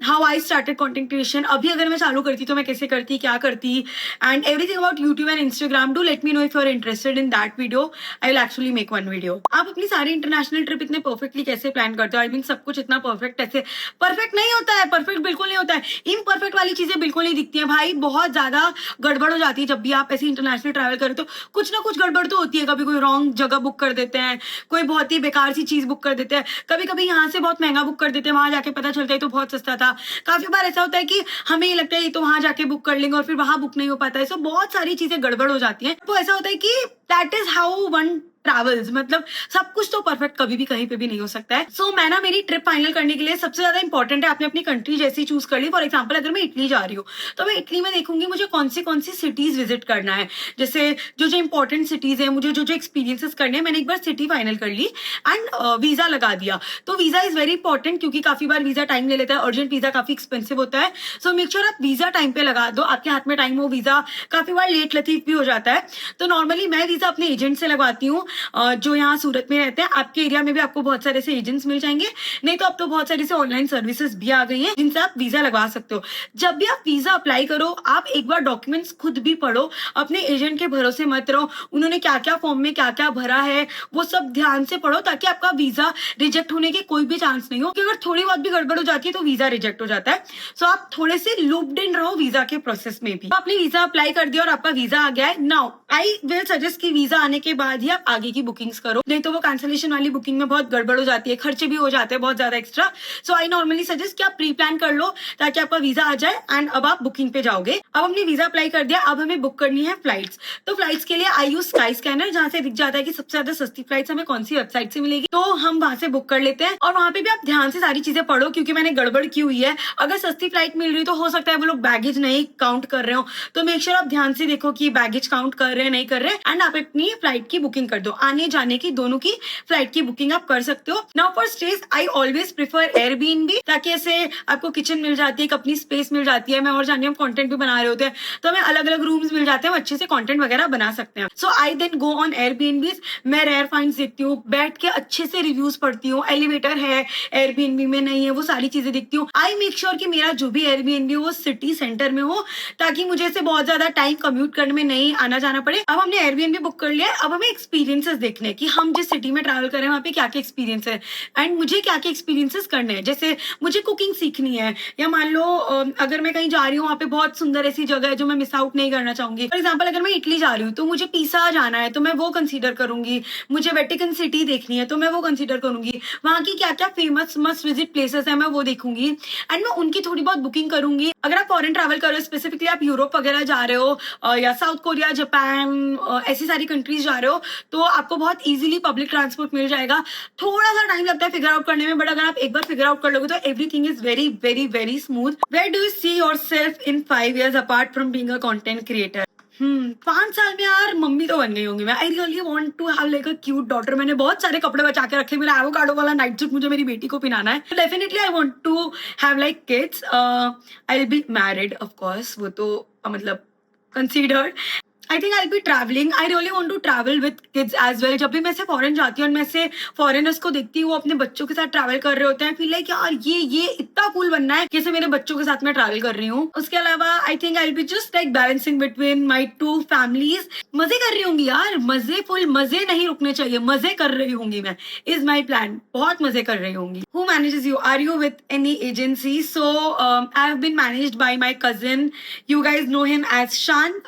how I started content creation. अभी अगर मैं चालू करती तो मैं कैसे करती, क्या करती and everything about YouTube and Instagram. Do let me know if you are interested in that video, I will actually make one video. आप अपनी सारी इंटरनेशनल ट्रिप इतने परफेक्टली कैसे प्लान करते हो? आई मीन सब कुछ इतना परफेक्ट ऐसे परफेक्ट नहीं होता है, परफेक्ट बिल्कुल नहीं होता है, इम्परफेक्ट वाली चीजें बिल्कुल नहीं दिखती है भाई, बहुत ज्यादा गड़बड़ हो जाती है जब भी आप ऐसे इंटरनेशनल ट्रैवल करें तो कुछ ना कुछ गड़बड़ तो होती है। कभी कोई रॉन्ग जगह बुक कर देते हैं, कोई बहुत ही बेकार सी चीज बुक कर देते हैं, कभी कभी यहाँ से बहुत महंगा बुक कर देते हैं, वहां जाके पता चलता है तो बहुत सस्ता था। काफी बार ऐसा होता है कि हमें ये लगता है ये तो वहां जाके बुक कर लेंगे और फिर वहां बुक नहीं हो पाता है। सो बहुत सारी चीजें गड़बड़ हो जाती है। तो ऐसा होता है कि that is how one travels, मतलब सब कुछ तो परफेक्ट कभी भी कहीं पे भी नहीं हो सकता है। सो मैं ना मेरी ट्रिप फाइनल करने के लिए सबसे ज्यादा इंपॉर्टेंट है आपने अपनी कंट्री जैसी चूज कर ली। फॉर एग्जांपल अगर मैं इटली जा रही हूँ तो मैं इटली में देखूंगी मुझे कौन सी सिटीज विजिट करना है, जैसे जो जो इंपॉर्टेंट सिटीज है, मुझे जो जो एक्सपीरियंसेस करने हैं। मैंने एक बार सिटी फाइनल कर ली एंड वीजा लगा दिया। तो वीजा इज वेरी इंपॉर्टेंट क्योंकि काफी बार वीजा टाइम ले लेता है, अर्जेंट वीजा काफी एक्सपेंसिव होता है। सो मेक श्योर आप वीजा टाइम पे लगा दो, आपके हाथ में टाइम हो। वीजा काफी बार लेट लतीफ भी हो जाता है, तो नॉर्मली मैं वीजा अपने एजेंट से लगवाती हूँ जो यहाँ सूरत में रहते हैं। आपके एरिया में भी आपको बहुत सारे ऐसे एजेंट्स मिल जाएंगे, नहीं तो अब तो बहुत सारी से ऑनलाइन सर्विसेज भी आ गई हैं जिनसे आप वीजा लगवा सकते हो। जब भी आप वीजा अप्लाई करो आप एक बार डॉक्यूमेंट्स खुद भी पढ़ो, अपने एजेंट के भरोसे मत रहो। उन्होंने क्या क्या फॉर्म में क्या क्या भरा है वो सब ध्यान से पढ़ो ताकि आपका वीजा रिजेक्ट होने के कोई भी चांस नहीं हो, क्योंकि अगर थोड़ी बहुत भी गड़बड़ हो जाती है तो वीजा रिजेक्ट हो जाता है। सो आप थोड़े से लूप्ड इन रहो वीजा के प्रोसेस में भी। आपने वीजा अप्लाई कर दिया और आपका वीजा आ गया है, नाउ आई विल सजेस्ट कि वीजा आने के बाद ही आप आगे की बुकिंग्स करो, नहीं तो वो कैंसिलेशन वाली बुकिंग में बहुत गड़बड़ हो जाती है, खर्चे भी हो जाते हैं बहुत ज्यादा extra. So I normally suggest कि आप प्री प्लान कर लो ताकि आपका वीजा आ जाए एंड अब आप बुकिंग पे जाओगे। अब हमने वीजा अप्लाई कर दिया, अब हमें बुक करनी है फ्लाइट्स। तो फ्लाइट्स के लिए आई यूज स्काई स्कैनर, जहां से दिख जाता है कि सबसे ज्यादा सस्ती फ्लाइट्स हमें कौन सी वेबसाइट से मिलेगी, तो हम वहां से बुक कर लेते हैं। और वहां पे भी आप ध्यान से सारी चीजें पढ़ो क्योंकि मैंने गड़बड़ की हुई है। अगर सस्ती फ्लाइट मिल रही तो हो सकता है वो लोग बैगेज नहीं काउंट कर रहे हो, तो मेक श्योर आप ध्यान से देखो कि बैगेज काउंट कर रहे हैं नहीं कर रहे हैं एंड आप अपनी फ्लाइट की बुकिंग कर दो। आने जाने की दोनों की फ्लाइट की बुकिंग आप कर सकते हो। Now for stage I always prefer Airbnb, ताकि ऐसे आपको किचन मिल जाती है, अपनी स्पेस मिल जाती है। मैं और जानिए हम कंटेंट भी बना रहे होते हैं तो हमें अलग अलग रूम्स मिल जाते हैं, हम अच्छे से कंटेंट वगैरह बना सकते हैं। सो आई देन गो ऑन एयरबीएनबीज। मैं रेयर फाइंड्स देखती हूँ, बैठ के अच्छे से रिव्यूज पढ़ती हूँ, एलिवेटर है एयरबीएनबी में नहीं है, वो सारी चीजें देखती हूँ। आई मेक श्योर कि मेरा जो भी एयरबीएनबी हो वो सिटी सेंटर में हो ताकि मुझे ऐसे बहुत ज्यादा टाइम कम्यूट करने में नहीं आना जाना पड़े। अब हमने एयरबीएनबी बुक कर लिया है, अब हमें एक्सपीरियंसेस देखने कि हम जिस सिटी में ट्रैवल कर रहे हैं वहाँ पे क्या क्या एक्सपीरियंस है एंड मुझे क्या क्या एक्सपीरियंसेस करने हैं। जैसे मुझे कुकिंग सीखनी है, या मान लो अगर मैं कहीं जा रही हूँ वहाँ पे बहुत सुंदर ऐसी जगह है जो मैं मिस आउट नहीं करना चाहूंगी। फॉर एग्जाम्पल अगर मैं इटली जा रही हूँ तो मुझे पीसा जाना है तो मैं वो कंसीडर करूंगी, मुझे वेटिकन सिटी देखनी है तो मैं वो कंसीडर करूंगी, वहाँ की क्या क्या फेमस मस्ट विजिट प्लेसेस है मैं वो देखूंगी एंड मैं उनकी थोड़ी बहुत बुकिंग करूंगी। अगर आप फॉरेन ट्रैवल कर रहे हो, स्पेसिफिकली आप यूरोप वगैरह जा रहे हो या साउथ कोरिया, जापान, ऐसी सारी कंट्रीज जा रहे हो तो आपको बहुत इजीली पब्लिक ट्रांसपोर्ट मिल जाएगा। थोड़ा सा टाइम लगता है फिगर आउट करने में, बट अगर आप एक बार फिगर आउट कर लोगे तो everything is very very very smooth. Where do you see yourself in 5 years apart from being a content creator? 5 साल में यार मम्मी तो बन गई होंगी मैं। I really want to have like a cute daughter. मैंने बहुत सारे कपड़े बचा के रखे, मेरा एवोकाडो वाला नाइट सूट मुझे मेरी बेटी को पहनाना है। Definitely I want to have like kids. I will be married of course, वो तो मतलब considered. I think I be travelling. I really want to travel with kids as well. जब भी मैं से फॉरेन जाती हूँ और मैं से फॉरेनर्स को देखती हूँ वो अपने बच्चों के साथ ट्रैवल कर रहे होते हैं, फील लाइक यार ये इतना कूल बनना है जैसे मेरे बच्चों के साथ मैं ट्रैवल कर रही हूँ। उसके अलावा आई think I be just like balancing between my 2 families. मजे कर रही होंगी यार, मजे फुल मजे नहीं रुकने चाहिए, मजे कर रही होंगी मैं, इज माई प्लान। बहुत मजे कर रही होंगी। Who manages you? Are you with any agency? So I have been managed by my cousin. You guys know him as Shaan.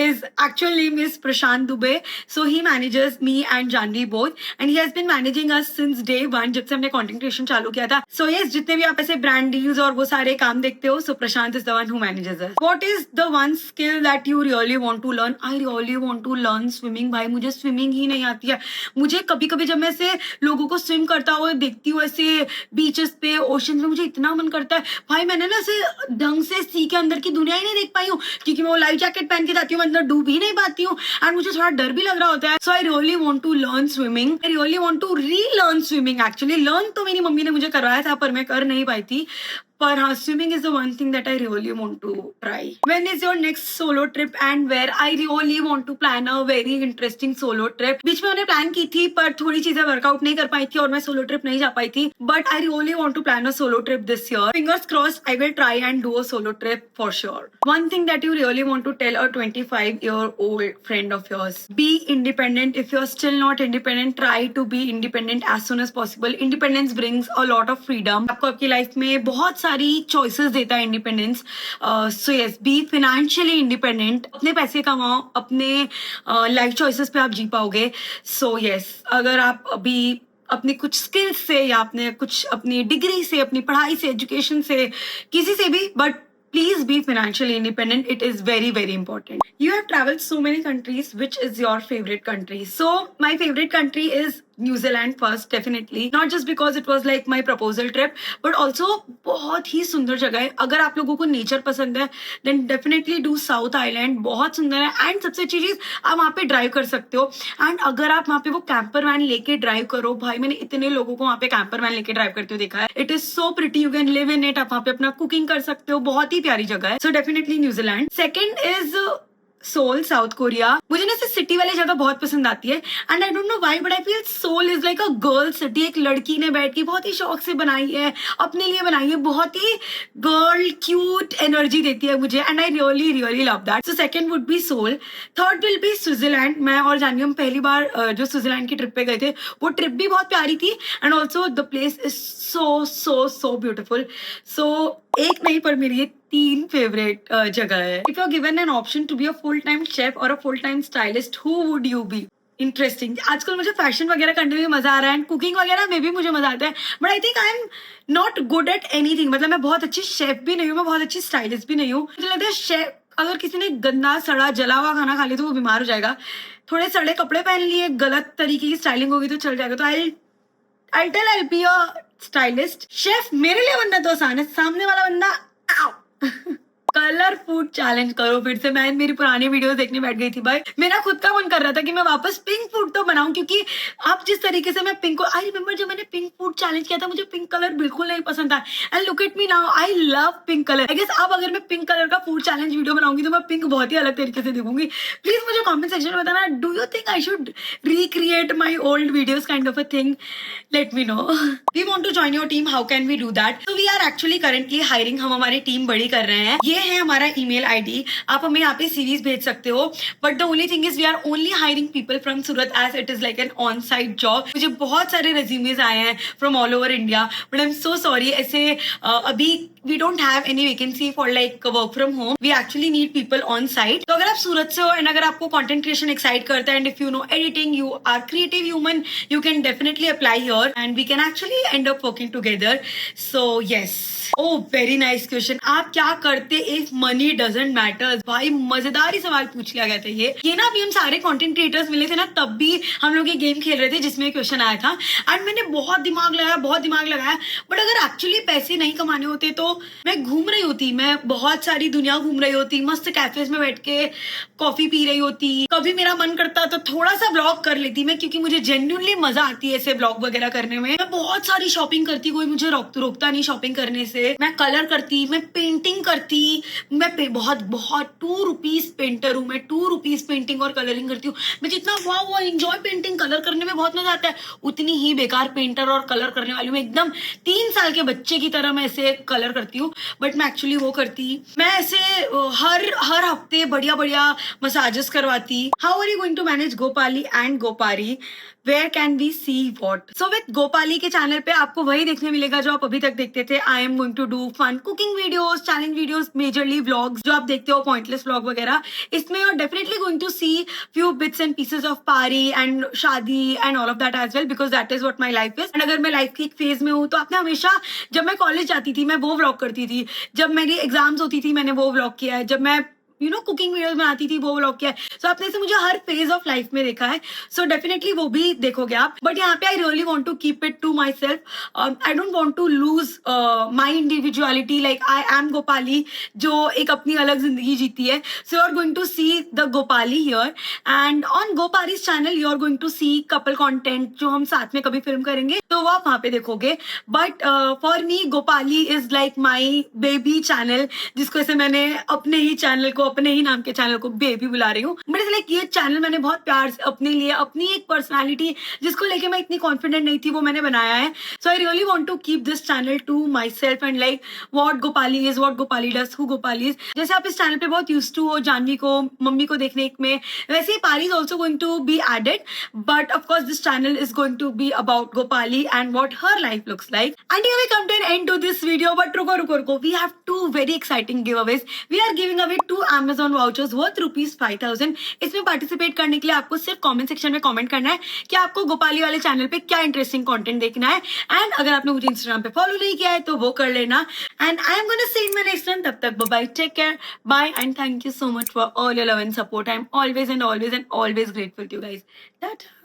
His actual name is Prashant Dubey. So he manages me and Janvi both, and he has been managing us since day one, जब से हमने content creation चालू किया था. So yes, जितने भी आप ऐसे brand deals और वो सारे काम देखते हो, so Prashant is the one who manages us. What is the one skill that you really want to learn? I really want to learn swimming. भाई मुझे swimming ही नहीं आती है. मुझे कभी कभी जब मैं ऐसे लोगों को swim करता हुआ देखती हूँ ऐसे बीचेस पे, ओशन में, मुझे इतना मन करता है भाई मैंने ना ऐसे ढंग से सी के अंदर की दुनिया ही नहीं देख पाई हूँ, क्योंकि मैं वो लाइफ जैकेट पहन के जाती हूँ, अंदर डूब ही नहीं पाती हूँ, एंड मुझे थोड़ा डर भी लग रहा होता है. So I really want to learn swimming. I really want to relearn swimming. Actually learn तो मेरी मम्मी ने मुझे करवाया था पर मैं कर नहीं पाई थी. पर हाँ, swimming is the one thing that I really want to try. When is your next solo trip and where? I really want to plan a very interesting solo trip. बीच में मैंने प्लान की थी पर थोड़ी चीजें वर्कआउट नहीं कर पाई थी और मैं सोलो ट्रिप नहीं जा पाई थी. But I really want to plan a solo trip this year. Fingers crossed, I will try and do a solo trip for sure. One thing that you really want to tell a 25-year-old friend of yours: be independent. If you're still not independent, try to be independent as soon as possible. Independence brings a lot of freedom. आपको आपकी life में बहुत सारी choices देता है independence. So yes, be financially independent. अपने पैसे कमाओ, अपने लाइफ चॉइसेस पे आप जी पाओगे. सो यस, अगर आप अभी अपनी कुछ स्किल्स से या अपने कुछ अपनी डिग्री से, अपनी पढ़ाई से, एजुकेशन से, किसी से भी, but please be financially independent. It is very, very important. You have traveled so many countries. Which is your favorite country? So my favorite country is New Zealand first, definitely. Not just because it was like my proposal trip, but also बहुत ही सुंदर जगह है. अगर आप लोगों को nature पसंद है, then definitely do South Island. बहुत सुंदर है. एंड सबसे अच्छी चीज, आप वहाँ पे ड्राइव कर सकते हो. एंड अगर आप वहाँ पे वो कैंपर वैन लेके ड्राइव करो, भाई मैंने इतने लोगों को वहाँ पे कैंपर वैन लेके ड्राइव करते हुए देखा है. It is so pretty. You can live in it. आप वहाँ पे अपना कुकिंग कर सकते हो. बहुत ही प्यारी जगह है. So definitely New Zealand. Second is Seoul, South Korea. मुझे ना सिटी वाली जगह बहुत पसंद आती है. And I don't know why, but I feel Seoul is like a girl city. एक लड़की ने बैठ के बहुत ही शौक से बनाई है, अपने लिए बनाई है. बहुत ही गर्ल क्यूट एनर्जी देती है मुझे, and I really really love that. So second would be Seoul. Third will be Switzerland. मैं और जानवी हम पहली बार जो स्विट्जरलैंड की ट्रिप पे गए थे, वो ट्रिप भी बहुत प्यारी थी. And also the place is so so so beautiful. So एक नहीं पर मेरी ये 3 फेवरेट जगह है. If you are given an option to be a full time chef और a full time stylist, who would you be? Interesting. आजकल मुझे फैशन वगैरह करने में मजा आ रहा है, एंड कुकिंग वगैरह में भी मुझे मजा आता है. But I think I am not good at anything. मतलब मैं बहुत अच्छी शेफ भी नहीं हूँ, मैं बहुत अच्छी स्टाइलिस्ट भी नहीं हूँ. मुझे लगता है शेफ, अगर किसी ने गंदा सड़ा जला हुआ खाना खा लिया तो वो बीमार हो जाएगा. थोड़े सड़े कपड़े पहन लिए, गलत तरीके की स्टाइलिंग होगी तो चल जाएगा. तो I'll tell I'll be a stylist. Chef मेरे लिए बनना तो आसान है, सामने वाला बंदा कलर फूड चैलेंज करो फिर से. मैं मेरी पुरानी वीडियोस देखने बैठ गई थी भाई. मेरा खुद का मन कर रहा था कि मैं वापस पिंक फूड तो बनाऊं, क्योंकि आप जिस तरीके से मैं पिंक को, आई रिमेम्बर जब मैंने पिंक फूड चैलेंज किया था, मुझे पिंक कलर बिल्कुल नहीं पसंद था. And look at me now, I love pink colour. I guess अब अगर मैं पिंक कलर का फूड चैलेंज वीडियो बनाऊंगी तो मैं पिंक बहुत ही अलग तरीके से देखूंगी. प्लीज मुझे कॉमेंट सेक्शन में बताना, do you think I should recreate my old videos kind of a thing? Let me know. We want to join your team, how can we do that? तो we are actually currently hiring. हम हमारी team बड़ी कर रहे हैं. ये है हमारा ईमेल आईडी. आप हमें यहाँ पे सीरीज भेज सकते हो. But the only thing is we are only hiring people from Surat, as it is like an on site job. मुझे बहुत सारे रेज्यूमेज आए हैं from all over India, but I am so sorry. ऐसे अभी we don't have any vacancy for like work from home. We actually need people on site. तो अगर आप सूरत से हो एंड अगर आपको कंटेंट क्रिएशन एक्साइट करता है, and if you know editing, you are creative human, you can definitely apply here and we can actually end up working together. So yes. Oh very nice question. आप क्या करते if money doesn't matter? भाई मजेदार ही सवाल पूछ लिया गया था ये ना. अभी हम सारे कंटेंट क्रिएटर्स मिले थे ना, तब भी हम लोग ये गेम खेल रहे थे जिसमें क्वेश्चन आया था. एंड मैंने बहुत दिमाग लगाया. बट अगर एक्चुअली पैसे नहीं कमाने होते तो मैं घूम रही होती. मैं बहुत सारी दुनिया घूम रही होती, मस्त कैफेज में बैठ के कॉफी पी रही होती. कभी मेरा मन करता तो थोड़ा सा ब्लॉग कर लेती मैं, क्योंकि मुझे जेन्युइनली मजा आती है ऐसे ब्लॉग वगैरह करने में. मैं बहुत सारी शॉपिंग करती, कोई मुझे रोकता नहीं शॉपिंग करने से. मैं कलर करती, मैं पेंटिंग करती. मैं बहुत बहुत 2 रुपीज पेंटर हूँ. मैं 2 रुपीज पेंटिंग और कलरिंग करती हूँ. मैं जितना वाह एंजॉय पेंटिंग कलर करने में बहुत मजा आता है, उतनी ही बेकार पेंटर और कलर करने वाली हूँ. एकदम 3 साल के बच्चे की तरह मैं ऐसे कलर करती हूँ, बट मैं एक्चुअली वो करती, मैं ऐसे हर हर हफ्ते बढ़िया बढ़िया मसाजेस करवाती. How are you going to manage Gopali and Gopari? Where can we see what? So with Gopali के चैनल पे आपको वही देखने मिलेगा जो आप अभी तक देखते थे. I am going to do fun cooking videos, challenge videos, majorly vlogs जो आप देखते हो, पॉइंटलेस व्लॉग वगैरह. इसमें you are definitely going to see few bits and pieces of Paari and shaadi and all of that as well, because that is what my life is. And अगर मैं life की एक फेज में हूँ तो आपने हमेशा, जब मैं कॉलेज जाती थी मैं वो व्लॉग करती थी, जब मेरी एग्जाम्स होती थी मैंने वो व्लॉग किया है, जब मैं कुकिंग वीडियोस बनाती थी वो व्लॉग किया है. सो आपने से मुझे हर फेज ऑफ लाइफ में देखा है, सो डेफिनेटली वो भी देखोगे आप. बट यहाँ पे I really want to keep it to myself. I don't want to lose my individuality. Like I am Gopali जो एक अपनी अलग जिंदगी जीती है. So you are going to see the Gopali here, and on Gopali's channel you are going to see couple content जो हम साथ में कभी फिल्म करेंगे तो वो आप वहां पे देखोगे. But for me Gopali is like my baby channel, जिसको ऐसे मैंने अपने ही चैनल को, अपने ही नाम के चैनल को बेबी बुला रही हूँ. बट इट्स लाइक ये चैनल मैंने बहुत प्यार से अपने लिए, अपनी एक पर्सनालिटी जिसको लेके मैं इतनी कॉन्फिडेंट नहीं थी, वो मैंने बनाया है. So I really want to keep this channel to myself and like what Gopali is, what Gopali does, who Gopali is. जैसे आप इस चैनल पे बहुत यूज्ड टू हो जानवी को, मम्मी को देखने में, वैसे ही Paari is also going to be added. But of course this channel is going to be about Gopali and what her life looks like. And here we come to an end to this video. But रुको रुको रुको, we have two very exciting giveaways. We are giving away 2 Amazon vouchers worth ₹5,000. इसमें participate करने के लिए आपको सिर्फ comment section में कमेंट करना है कि आपको गोपाली वाले चैनल पे क्या इंटरेस्टिंग कंटेंट देखना है. एंड अगर आपने मुझे इंस्टाग्राम पे फॉलो नहीं किया है तो वो कर लेना. And I am gonna see in my next one. तब तक bye, take care, bye and thank you so much for all your love and support. I am always and always and always grateful to you guys. Tata.